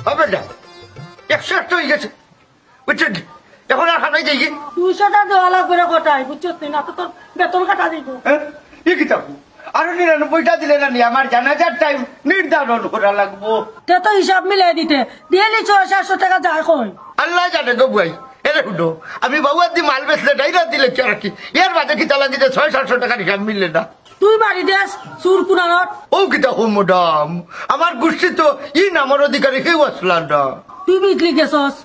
হবে না 108 হয়ে গেছে বুঝছেন এখন আর খানাই যাই 200টা দেওয়া লাগবে রে কটাই বুঝছিস না তো তোর বেতন কাটা দিব কি কিতাব আরো 99টা দিলে না নি আমার জানাজার টাইম নির্ধারণ করা লাগবো তে তো হিসাব মিলাই দিতে দিয়ে নি 600 টাকা যায় কই আল্লাহ জানে গো ভাই এরে শুনো আমি বাবুয়ার দি মাল বেচলে ডাইরা দিলে কি আর কি এর বাদে কি তালা দিতে 600-700 টাকা হিসাব মিললে না তুই বাড়ি দেস সুর কুনারত ও কিতা হো ম্যাডাম আমার গোষ্ঠী তো ই নামের অধিকারী কেউ আসলাম না তুই বিক্রি গেছস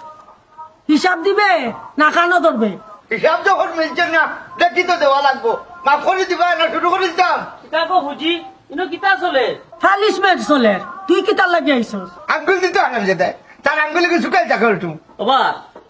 হিসাব দিবে না কানো ধরবে হিসাব যখন মিলছে না দেখি তো দেওয়া লাগবো মাফ করে দিবা না শুরু করে দিতাম কিতাবো হুজি ইনো কিতা চলে ফালিশ বেড চলে তুই কি তার লাগি আইছস আঙ্গুল দিতে আনাম যেতে তার আঙ্গুলিকে শুকাই থাকো একটু বাবা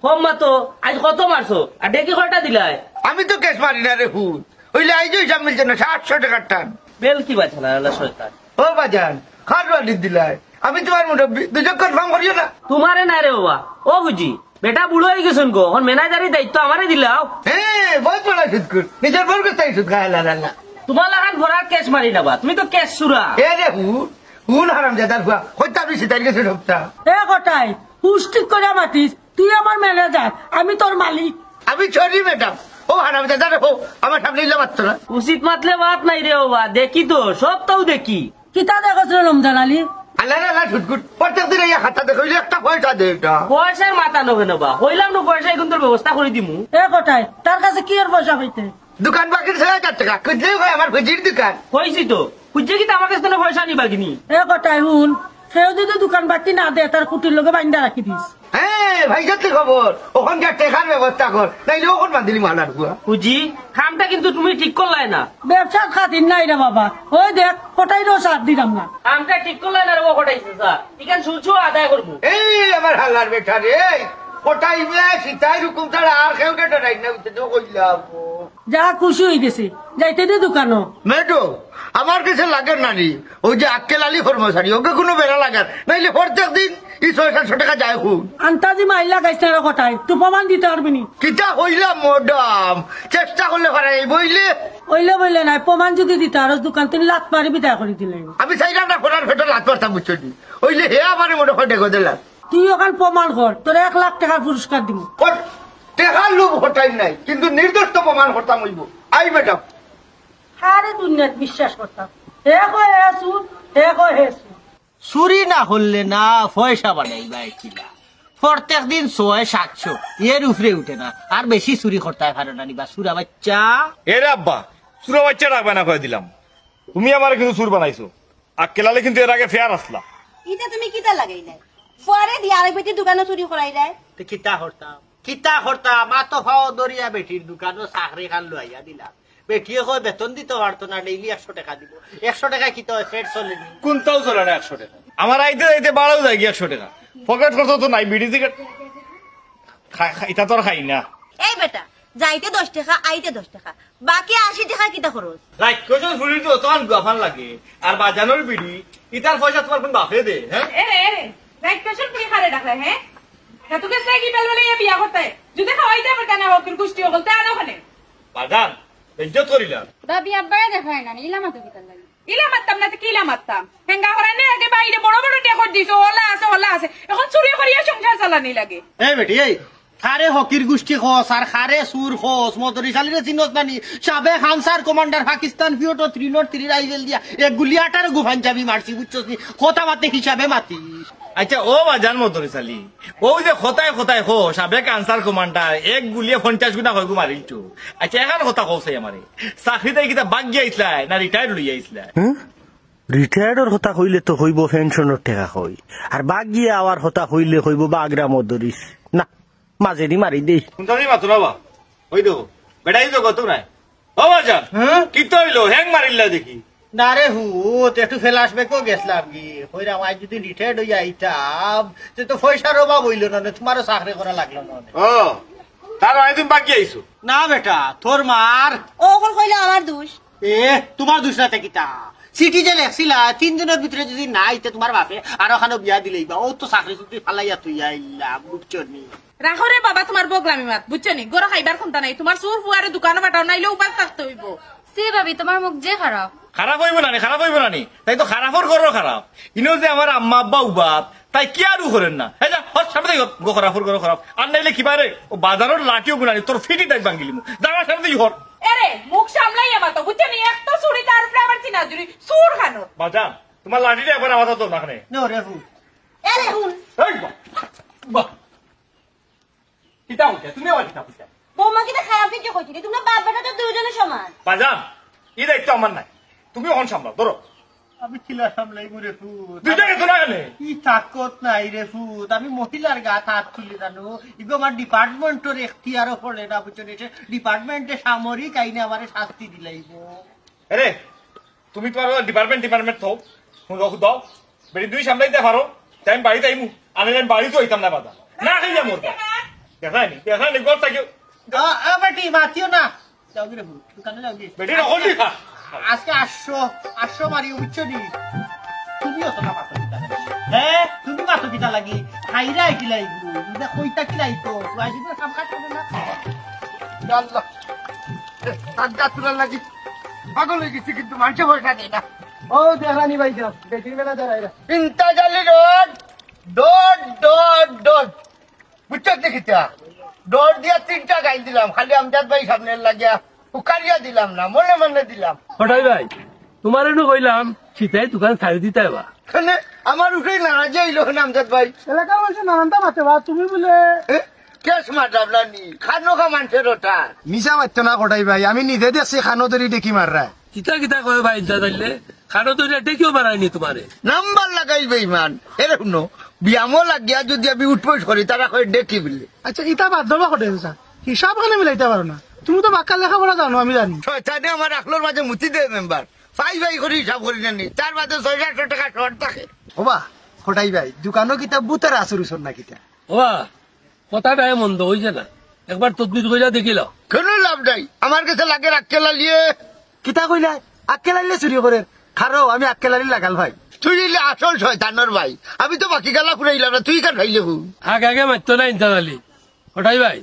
কম মাতো আজ কত মারছো আর ডেকে কয়টা দিলাই আমি তো কেস মারি না রে হুদ ওইলে আইজো হিসাব মিলছে না 700 টাকার টান বেল কি বাছালা আল্লাহ শয়তান ও বাজান খারওয়ালি দিলাই আমি তোমার মুরব্বী দুজন কনফার্ম করিও না তোমারে না রে বাবা ও বুঝি বেটা বুড়ো হয়ে গেছেন গো এখন ম্যানেজারি দায়িত্ব আমারে দিলাও হ্যাঁ বহুত বড় সুদ কর নিজের বউকে তাই সুদ খায় না তোমার লাগান ভরার কেস মারি নাবা তুমি তো কেস সুরা এ রে হুদ হুন হারাম জাদার হুয়া হইতে আমি সিতাই গেছে সপ্তাহ এ কটাই পুষ্টিক করে মাতিস তুই আমার ম্যানেজার আমি তোর মালিক আমি সরি ম্যাডাম ও হারাম জাদার হো আমার সামনে ইলে মাত্র না উচিত মাতলে বাত নাই রে বাবা দেখি তো সব তাও দেখি কিতা দেখছ রে রমজান আলী আল্লাহ আল্লাহ সুদকুট প্রত্যেক দিন এই খাতা দেখো একটা পয়সা দে এটা পয়সার মাথা নবে নেবা হইলাম না পয়সা এখন তোর ব্যবস্থা করে দিমু এ কটাই তার কাছে কি আর পয়সা পাইতে দোকান বাকির 6000 টাকা খুঁজলেও হয় আমার খুঁজির দোকান হয়েছি তো খুঁজছে কি আমার কাছে পয়সা নিবা কিনি এ কটাই হুন সেও যদি দোকান বাকি না দে তার কুটির লগে বাইন্দা রাখি দিস হ্যাঁ ভাই যাচ্ছে খবর ওখানকার টেকার ব্যবস্থা কর নাইলে ওখান বান্ধিলি মালার হুয়া বুঝি খামটা কিন্তু তুমি ঠিক করলাই না ব্যবসার খাতির নাই রে বাবা ওই দেখ কটাই রো সার দিলাম না খামটা ঠিক করলাই না রে ও কটাইছে স্যার এখান শুনছো আদায় করবো এই আমার হাল্লার বেটা রে কোটাই সীতাই রুকুম ছাড়া আর কেউ কেটে নাই না তো কইলাম যা খুশি হয়ে গেছি যাইতে দে দোকানো মেডো আমার কাছে লাগে নানি ওই যে আক্কেল আলী কর্মচারী ওকে কোনো বেড়া লাগার নাইলে প্রত্যেক দিন এই 600-700 টাকা যায় খুব আন্তাজি মাইলা গাইছে রে কটাই তুই প্রমাণ দিতে পারবি নি কিতা হইলাম ম্যাডাম চেষ্টা করলে পারে বইলে ওইলে বইলে নাই প্রমাণ যদি দিতে আর দোকান তিনি লাত মারি বিদায় করে দিলে আমি চাইলাম না ফোনার ভেতর লাত মারতাম বুঝছো ওইলে হে আমার মনে হয় দেখো দিলাম তুই ওখান প্রমাণ কর তোর 1 লাখ টাকার পুরস্কার দিব টেকার লোভ হটাই নাই কিন্তু নির্দোষ প্রমাণ করতাম হইব আই ম্যাডাম সারে দুনিয়াত বিশ্বাস করতাম হে কয় হে সুদ হে কয় হে সুদ চুরি না হলে না পয়সা বানাইবা কিনা প্রত্যেক দিন 600-700 এর উপরে উঠে না আর বেশি চুরি করতে পারে না নিবা সুরা বাচ্চা এরে আব্বা সুরা বাচ্চা রাখবে না কয়ে দিলাম তুমি আমার কিন্তু সুর বানাইছো আক্কেলালে কিন্তু এর আগে ফেয়ার আসলা এটা তুমি কিতা লাগাইলাই পরে দিয়ে আরেক বেটির দোকানে চুরি করাই দেয় কিতা করতাম মা তো ফাও দরিয়া বেটির দোকানও চাকরি খান লইয়া দিলাম বেটিয়ে কয় বেতন দিতে পারতো না ডেইলি 100 টাকা দিব 100 টাকা কি তো ফেট চলে নি কোনটাও চলে না 100 টাকা আমার আইতে যাইতে বাড়াও যায় 100 টাকা পকেট খরচ তো নাই বিড়ি থেকে এটা তো আর খাই না এই বেটা যাইতে 10 টাকা আইতে 10 টাকা বাকি 80 টাকা কিতা খরচ রাইট কোজন ফুরি তো তখন গাফান লাগে আর বাজানোর বিড়ি ইতার পয়সা তোমার কোন বাপে দে হ্যাঁ এরে এরে রাইট পেশন পুরি খারে ডাকলে হ্যাঁ তা তোকে সাইকি বেলবেলে বিয়া করতে যদি খাওয়াইতে পারে কেন ওকে কুষ্টি বলতে আর ওখানে বাজান ইজ্জত করিলাম দাবি আব্বারে দেখায় না ইলা মাতো কিতা লাগে ইলা মারতাম না তো কি ইলা মারতাম হেঙ্গা করে না আগে বাইরে বড় বড় টেকর দিছো ওলা আছে এখন চুরি করিয়া সংসার চালানি লাগে এই বেটি এই খারে হকির গোষ্ঠী খোস আর খারে সুর খোস মদরি চালিরে চিনত নানি সাবে খানসার কমান্ডার পাকিস্তান ফিওটো 303 রাইফেল দিয়া এক গুলি 18 গুফান চাবি মারছি বুঝছস নি কথা মাতে হিসাবে মাতি আচ্ছা ও বাজান মতরি চালি ও যে খতায় খতায় খো সাবেক আনসার কমান্ডার এক গুলিয়ে 50 গুণা হইগু মারিলছো আচ্ছা এখন কথা কওছে আমারে চাকরিতে কিতা বাগি আইছলা না রিটায়ার্ড লই আইছলা রিটায়ার্ডর কথা কইলে তো হইব পেনশনের টাকা কই আর বাগিয়ে আওয়ার কথা কইলে হইব বাগরা মদরিস না মাঝে দি মারি দেই শুনতানি মাতো না বা ওই দেখো বেটাই তো কত নাই ও বাজান কি তো হইলো হ্যাং মারিলা দেখি না রে হুত একটু ফ্ল্যাশব্যাকও গেছলাম কি কইরা আমি যদি রিটায়ার্ড হইয়া আইতাম তে তো পয়সার অভাব হইল না তোমারও চাকরি করা লাগলো না ও তার আই তুমি বাগি আইছো না বেটা তোর মার ও ওখান কইলে আমার দোষ এ তোমার দুসরাতে কিতা সিটি যে লেখছিলা 3 দিনের ভিতরে যদি না আইতে তোমার বাপে আর ওখানে বিয়া দিলেই বা ও তো চাকরি চুকরি ফালাইয়া তুই আইলা বুঝছো নি রাখো রে বাবা তোমার বগলামি মাত বুঝছো নি গরো খাইবার কোনটা নাই তোমার চোর ফুয়ারে দোকানে বাটাও নাইলে উপাস থাকতে হইব সে ভাবি তোমার মুখ যে খারাপ খারাপ হইব না তাই তো খারাপর করো খারাপ ইনো যে আমার আম্মা আব্বা উবাত তাই কি আরু করেন না হ্যাঁ যা হর সামনে গো খারাপ গো খারাপ আর নাইলে কিবারে ও বাজারের লাঠিও গুনানি তোর ফিটি টাইপ ভাঙিলি দাঁড়া সামনে হর এরে মুখ সামলাই আমার তো বুঝছো নি একটা চুরি তার উপরে আবার চিনা জুড়ি সুর খানো বাজান তোমার লাঠিটা একবার আমার তো না খানে নো রে ফুট এরে হুন এই বাহ বাহ কিতা হইছে তুমি আবার কিতা হইছে বৌমা কিনা খারাপ কিছু কইছি তোমরা বাপ বেটা তো দুজনে সমান বাজান এই দায়িত্ব আমার নাই তুমি ওখান সামলাও ধরো আমি খিলা সামলাই রে ফুট দুইটা গেছো না কেন কি তাকত নাই রে ফুট আমি মহিলার গাত হাত তুলি জানো ইগো আমার ডিপার্টমেন্টের এখতিয়ারও পড়ে না বুঝছো ডিপার্টমেন্টে সামরিক আইনে আমারে শাস্তি দিলাইব আরে তুমি তোমার ডিপার্টমেন্ট থাও হুন রকু দাও বেরি দুই সামলাইতে পারো তাই আমি বাড়িতে আইমু আমি বাড়িতে হইতাম না বাদা না খাইয়া মোর দেখায়নি গর থাকিও বেটি মাতিও না যাও রে ফুট দোকানে যাও গে বেটি রকলি খা আজকে 800 মারি বুঝছো নি তুমিও তো না মাতো দিতা হ্যাঁ তুমি মাতো দিতা লাগি খাইরা কিলাই বুঝা কইতা কিলাই তো আইজি তো কাম কাজ করে না আল্লাহ তার তুলার লাগি পাগল হয়ে গেছি কিন্তু মানুষে পয়সা নেই না ও দেখানি ভাই যাও বেটির মেলা দাঁড়াইরা চিন্তা জালি রোড ডট ডট ডট বুঝছো দেখিতা ডট দিয়া 3টা গাইল দিলাম খালি আমজাদ ভাই সামনে লাগিয়া উকারিয়া দিলাম না মনে মনে দিলাম হঠাই ভাই তোমার এনু কইলাম সীতাই দোকান ছাড়ি দিতে বা এখানে আমার উঠেই নারাজি আইলো আমজাদ ভাই এলাকা মানুষ নানানটা মাতে বা তুমি বলে কেস মারলাম নি খানো খা মানুষের ওটা মিশা মারতো না কটাই ভাই আমি নিজে দেখছি খানো তরি দেখি মাররা কিতা কিতা কয় ভাই যা যাইলে খানো তো ডেকেও বানায়নি তোমারে নাম্বার লাগাইবে ইমান এরে শুনো বিয়ামও লাগিয়া যদি আমি উঠবই করি তারা কই ডেকি বলে আচ্ছা ইটা বাদ দেবা কটে হিসাব খানে মিলাইতে পারো না তুমি তো বাক্কা লেখাপড়া জানো আমি জানি শয়তানে আমার আখলোর মাঝে মুতি দেয় মেম্বার ফাই করে হিসাব করি নানি তার মাঝে 600 টাকা শর্ট থাকে ওবা কটাই ভাই দোকানও কিতা বুতার আসুরুসর না কিতা ওবা কথাটা মন্দ হইছে না একবার তদবির কইরা দেখিল কোন লাভ নাই আমার কাছে লাগে রাখতে লালিয়ে কিতা কইলা আক্কে লাইলে চুরি করে খারো আমি আক্কে লাইলে লাগাল ভাই তুই দিলে আসল শয়তানোর ভাই আমি তো বাকি গালা ফুরাইলাম না তুই কার খাইলে হু আগে আগে মারতো না ইন্টারালি হঠাই ভাই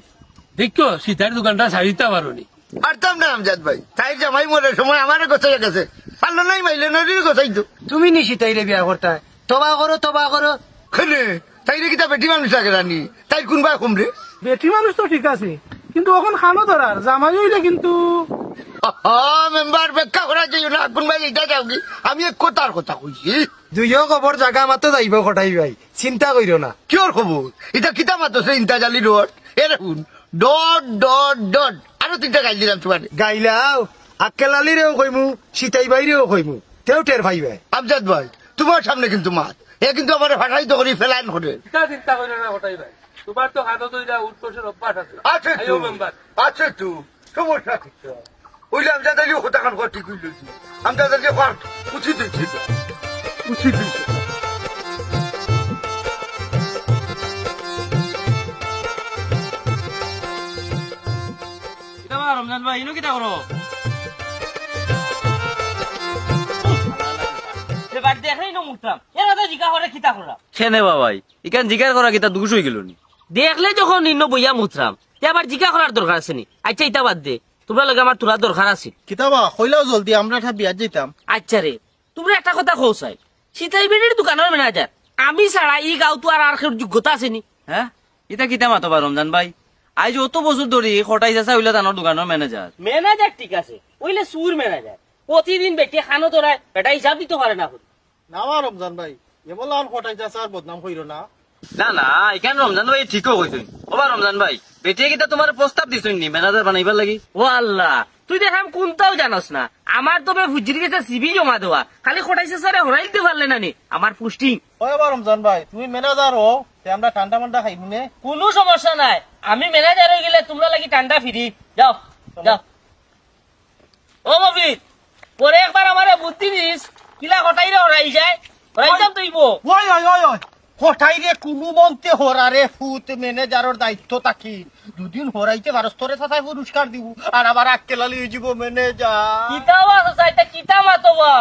দেখো সীতার দোকানটা ছাড়ি দিতে পারোনি পারতাম না আমজাদ ভাই তাই জামাই মরে সময় আমারে গোছাই গেছে পারলো নাই মাইলে নদীর গোছাই তো তুমি নিশিতাইরে বিয়া করতা তবা করো খেলে তাই রে কিতা বেটি মানুষ লাগে রানি তাই কোনবা কমরে বেটি মানুষ তো ঠিক আছে কিন্তু এখন খানো ধরার জামাই হইলে কিন্তু মেম্বার ব্যাখ্যা করা যাই না কোনবা এটা যাও কি আমি এক কথার কথা কইছি দুইও খবর জাগা মাত্র যাইব কটাই ভাই চিন্তা কইরো না কিয়র খবর এটা কিতা মাতছে ইন্তা জালি রোড এ দেখুন ডট ডট ডট আরো 3টা গাইল দিলাম তোমার গাইলাও আক্কে লালিরেও কইমু সীতাই বাইরেও কইমু তেও টের ভাই ভাই আমজাদ ভাই তোমার সামনে কিন্তু মাত এ কিন্তু আমার ভাষায়িত করি ফেলাইন করে কিতা চিন্তা কইরা না হঠাই ভাই তোমার তো খানো তো উৎকর্ষের অভ্যাস আছে আছে আইও মেম্বার আছে তো সমস্যা কিছু ওইলে আমজাদ আলী হতাকান করে ঠিক হইল আমজাদ আলী পার্ট উচিত হয়েছে রমজান ভাই ইনো কিতা করো দেখাই না মুখতাম এরা তো জিকা করে কিতা করা কেনে বাবাই ইকান জিকার করা কিতা দুষ হয়ে গেল নি দেখলে যখন ইন্ন বইয়া মুতরাম আবার জিকা করার দরকার আছে নি আচ্ছা ইটা বাদ দে তোমরা লগে আমার তোলা দরকার আছে কিতাবা কইলাও জলদি আমরা একটা বিয়া যেতাম আচ্ছা রে তোমরা একটা কথা কৌসাই সীতাই বেড়ির দোকানের ম্যানেজার আমি ছাড়া ই গাঁও তো আর কেউ যোগ্যতা আছে নি হ্যাঁ এটা কিতা মাতবা রমজান ভাই আজ অত বছর ধরে খটাই চাষা হইলে তানোর দোকানের ম্যানেজার ম্যানেজার ঠিক আছে ওইলে সুর ম্যানেজার প্রতিদিন বেটে খানো তোরা বেটা হিসাব দিতে পারে না না রমজান ভাই এবার আর ফটাই যাচ্ছে আর বদনাম কইরো না না না এখানে রমজান ভাই ঠিকও কইছই ওবা রমজান ভাই বেটিয়ে কিতা তোমার প্রস্তাব দিছই নি ম্যানেজার বানাইবার লাগি ও আল্লাহ তুই দেখাম কোনটাও জানাস না আমার তবে ফুজির গেছে সিবি জমা দেওয়া খালি খটাইছে স্যারে হরাই দিতে পারলে না নি আমার পুষ্টিং ওই এবার রমজান ভাই তুমি ম্যানেজার হো আমরা ঠান্ডা মান্ডা খাইবো নে কোনো সমস্যা নাই আমি ম্যানেজার হয়ে গেলে তোমরা লাগি ঠান্ডা ফিরি যাও যাও ও মফিদ পরে একবার আমারে বুদ্ধি দিস কিলা খটাই রে হরাই যায় হরাই যাম তুইব ওই হঠাই রে কোনো মন্তে হরারে ফুত ম্যানেজারের দায়িত্ব থাকি দুদিন হরাইতে বারস্তরে থাকায় পুরস্কার দিব আর আবার আক্কেলালি হয়ে যাব ম্যানেজার কিতাবা চাইতে কিতা মাতবা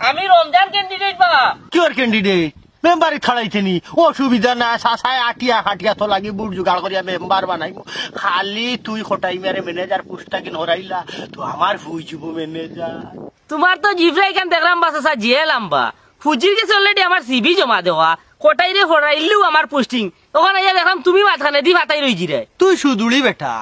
আমি রমজান ক্যান্ডিডেট বা কিওর ক্যান্ডিডেট মেম্বারে খাড়াইতে নি অসুবিধা না সাসায় আটিয়া হাটিয়া তো লাগি বুট জোগাড় করিয়া মেম্বার বানাইব খালি তুই হঠাই মেরে ম্যানেজার পুষ্টা কিন হরাইলা তো আমার ফুই যাব ম্যানেজার তোমার তো জিভরা এখান দেখলাম বাসা জিয়ে লাম্বা ফুজির গেছে অলরেডি আমার সিবি জমা দেওয়া কোটাইরে হরাইলেও আমার পোস্টিং ওখানে আইয়া দেখলাম তুমি মাথানে দি ফাটাই রইছি রে তুই সুদুড়ি বেটা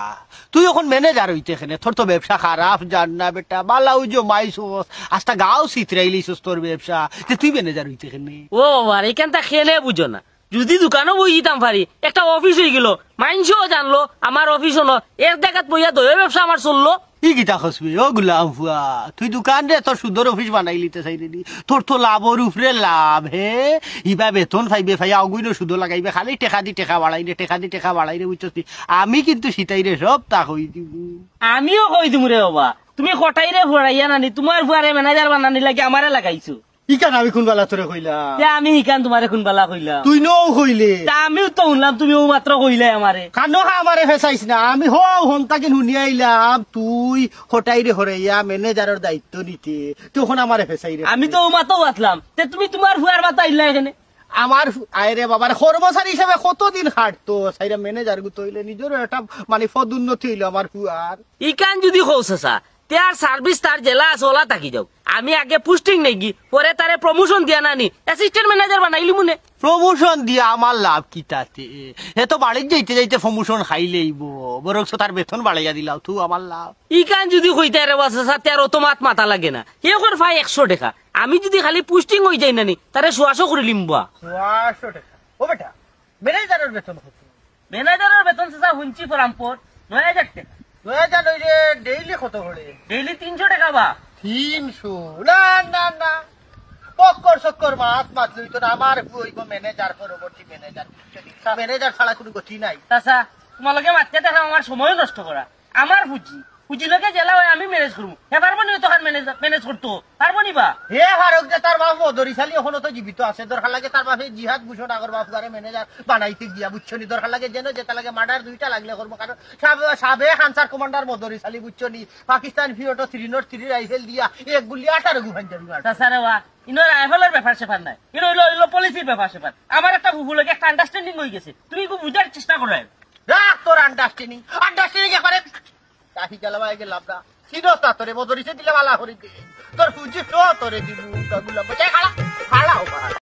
তুই এখন ম্যানেজার হইতে এখানে তোর তো ব্যবসা খারাপ জান না বেটা বালাউ জমাইছস আস্তা গাও সিতরাইলিছস তোর ব্যবসা যে তুই ম্যানেজার হইতে এখানে ও বাবার এখানটা খেলে বুঝো না যদি দোকানও বই দিতাম পারি একটা অফিস হয়ে গেল মাইনসও জানলো আমার অফিস হলো এক জায়গাত বইয়া দই ব্যবসা আমার চললো ই গীতা খসবি ও গুলাম ফুয়া তুই দোকান রে তোর সুন্দর অফিস বানাই লিতে চাই রেডি তোর তো লাভর উপরে লাভ হে ইবা বেতন ফাইবে ফাইয়া অগুইন সুদ লাগাইবে খালি টেকা দি টেকা বাড়াই রে টেকা দি টেকা বাড়াই রে বুঝছস আমি কিন্তু সিতাই রে সব তা কই দিব আমিও কই দিমু রে বাবা তুমি কোটাইরে ভরাইয়া নানি তোমার ফুয়ারে ম্যানেজার বানানি লাগে আমারে লাগাইছো ইকান আমি কোন বেলা তোরে কইলাম তে আমি ইকান তোমারে কোন বালা কইলাম তুই নও কইলে তা আমিও তো শুনলাম তুমিও মাত্র কইলে আমারে কানো আমারে ফেসাইছ না আমি হন তাকে শুনি আইলাম তুই হটাইরে হরাইয়া ম্যানেজারের দায়িত্ব নিতে তখন আমারে ফেসাই রে আমি তো মাত্র বাতলাম তে তুমি তোমার ফুয়ার মাথা আইলা এখানে আমার আয়রে বাবার কর্মচারী হিসেবে কতদিন খাটতো সাইরা ম্যানেজার গুতো হইলে নিজের একটা মানে পদোন্নতি হইলো আমার ফুয়ার ইকান যদি কৌসা তার সার্ভিস তার জেলা চলা থাকি যাও আমি আগে পোস্টিং নেই পরে তারে প্রমোশন দিয়া নানি অ্যাসিস্ট্যান্ট ম্যানেজার বানাইলি মনে প্রমোশন দিয়া আমার লাভ কি তাতে হে তো বাড়ির যাইতে যাইতে প্রমোশন খাইলেইব বরং তার বেতন বাড়াইয়া দিলাও তুই আমার লাভ ইকান যদি কইতে রে বাসা তার অতমাত মাথা লাগে না হে কর ভাই 100 টাকা আমি যদি খালি পোস্টিং হই যাই নানি তারে 100 করে লিমবা 100 টাকা ও বেটা ম্যানেজারের বেতন কত ম্যানেজারের বেতন সাসা হুঞ্চি পরামপর 9000 টাকা 9000 হইলে ডেইলি কত করে ডেইলি 300 টাকা বা 300 না না না পক্কর চক্কর মাত লইতো না আমার হইব ম্যানেজার পরবর্তী ম্যানেজার ম্যানেজার ছাড়া কোনো গতি নাই তাছা তোমালকে মাততে দেখা আমার সময় নষ্ট করা আমার পুঁজিলকে জেলা হয় আমি ম্যানেজ করবো হে পারবো নি তখন ম্যানেজ করতো পারবো নি বা হে ফারুক যে তার বাপ মদরিশালী এখনো তো জীবিত আছে দরকার লাগে তার বাপে জিহাদ ভূষণ আগর বাপ গারে ম্যানেজার বানাইতে গিয়া বুঝছনি দরকার লাগে যেন যেটা লাগে মার্ডার 2টা লাগলে করবো কারণ সাবে খানসার কমান্ডার মদরিশালী বুঝছনি পাকিস্তান ফিওটো 303 রাইফেল দিয়া এক গুলি 18 গুহান যাবি মার তাছাড়া বা ইনো রাইফেলের ব্যাপার সেপার নাই ইনো হইলো পলিসির ব্যাপার সেপার আমার একটা ভুলকে একটা আন্ডারস্ট্যান্ডিং হয়ে গেছে তুমি খুব বুঝার চেষ্টা করো রাখ তোর আন্ডারস্ট্যান্ডিং একবারে কাহি গেলাবাই গেলাম না সিরস্তা তোরে মদরিশে দিলে বালা করে তোর পুঁজি তো তোরে দিব গুলা বচাই খালা খালাও